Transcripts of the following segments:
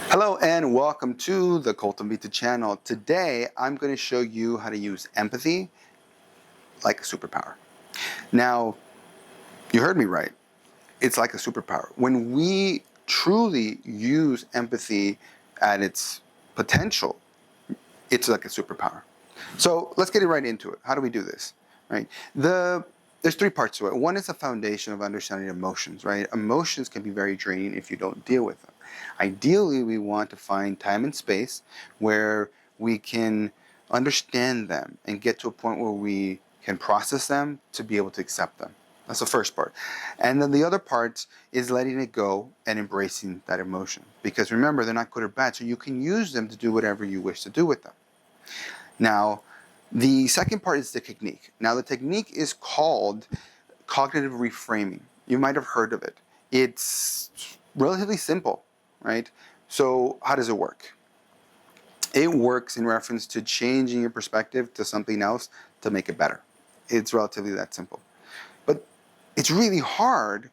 Hello and welcome to the Cultum Vita channel. Today I'm going to show you how to use empathy like a superpower. Now, you heard me right. It's like a superpower. When we truly use empathy at its potential, it's like a superpower. So let's get right into it. How do we do this? Right? There's three parts to it. One is the foundation of understanding emotions, right? Emotions can be very draining if you don't deal with them. Ideally, we want to find time and space where we can understand them and get to a point where we can process them to be able to accept them. That's the first part. And then the other part is letting it go and embracing that emotion. Because remember, they're not good or bad, so you can use them to do whatever you wish to do with them. Now, the second part is the technique. Now, the technique is called cognitive reframing. You might have heard of it. It's relatively simple, right? So how does it work? It works in reference to changing your perspective to something else to make it better. It's relatively that simple. But it's really hard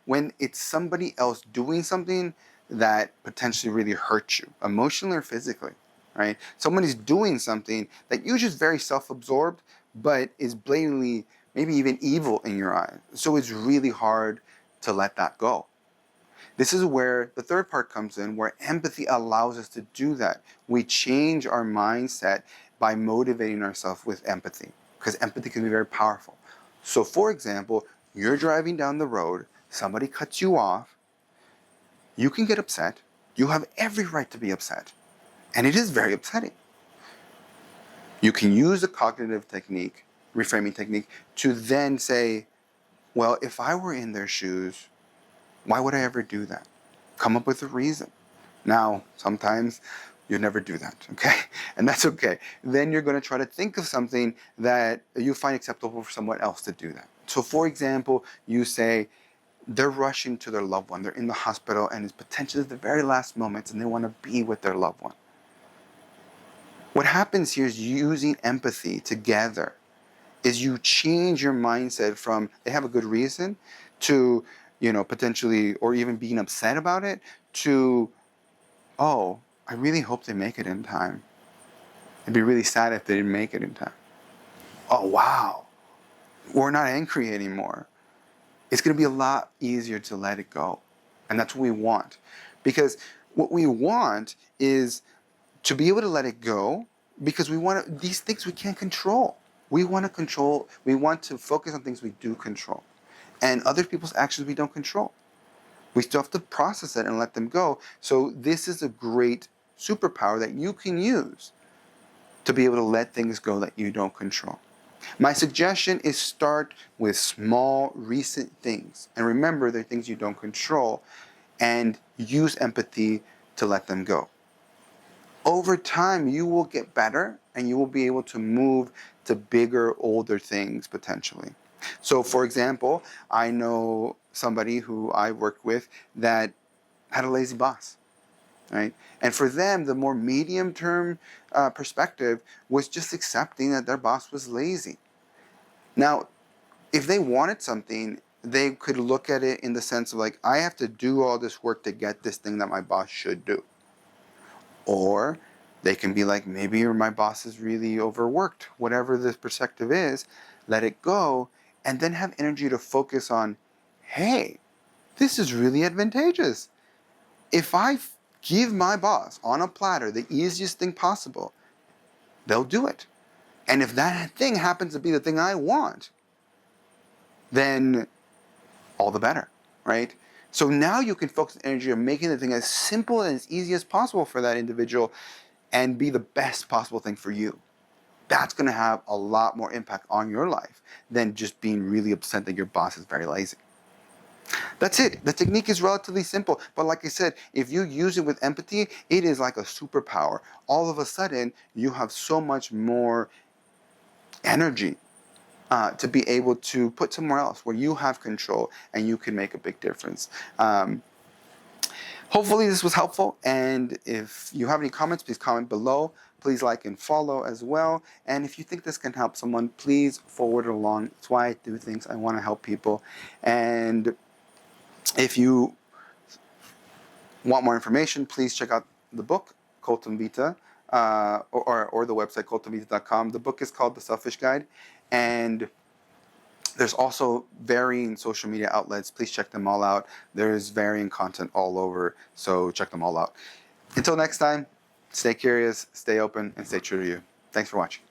when it's somebody else doing something that potentially really hurts you, emotionally or physically, right? Someone is doing something that you're just very self-absorbed, but is blatantly, maybe even evil in your eyes. So it's really hard to let that go. This is where the third part comes in, where empathy allows us to do that. We change our mindset by motivating ourselves with empathy, because empathy can be very powerful. So for example, you're driving down the road, somebody cuts you off, you can get upset. You have every right to be upset. And it is very upsetting. You can use the cognitive technique, reframing technique, to then say, well, if I were in their shoes, why would I ever do that? Come up with a reason. Now, sometimes you never do that, okay? And that's okay. Then you're going to try to think of something that you find acceptable for someone else to do that. So for example, you say, they're rushing to their loved one. They're in the hospital and it's potentially the very last moments and they want to be with their loved one. What happens here is using empathy together is you change your mindset from they have a good reason to, potentially, or even being upset about it to, oh, I really hope they make it in time. It'd be really sad if they didn't make it in time. Oh, wow. We're not angry anymore. It's going to be a lot easier to let it go. And that's what we want. Because what we want is to be able to let it go, because we want these things we can't control. We want to focus on things we do control. And other people's actions we don't control. We still have to process it and let them go. So this is a great superpower that you can use to be able to let things go that you don't control. My suggestion is start with small, recent things. And remember, they're things you don't control. And use empathy to let them go. Over time, you will get better and you will be able to move to bigger, older things potentially. So for example, I know somebody who I worked with that had a lazy boss, right? And for them, the more medium-term perspective was just accepting that their boss was lazy. Now, if they wanted something, they could look at it in the sense of like, I have to do all this work to get this thing that my boss should do. Or they can be like, maybe my boss is really overworked. Whatever the perspective is, let it go, and then have energy to focus on, hey, this is really advantageous. If I give my boss on a platter the easiest thing possible, they'll do it. And if that thing happens to be the thing I want, then all the better, right? So now you can focus energy on making the thing as simple and as easy as possible for that individual and be the best possible thing for you. That's going to have a lot more impact on your life than just being really upset that your boss is very lazy. That's it. The technique is relatively simple. But like I said, if you use it with empathy, it is like a superpower. All of a sudden, you have so much more energy to be able to put somewhere else where you have control and you can make a big difference. Hopefully this was helpful, and if you have any comments, please comment below. Please like and follow as well. And if you think this can help someone, please forward it along. It's why I do things. I want to help people. And if you want more information, please check out the book, Cultum Vita, or the website, cultumvita.com. The book is called The Selfish Guide. And there's also varying social media outlets. Please check them all out. There's varying content all over, so check them all out. Until next time, stay curious, stay open, and stay true to you. Thanks for watching.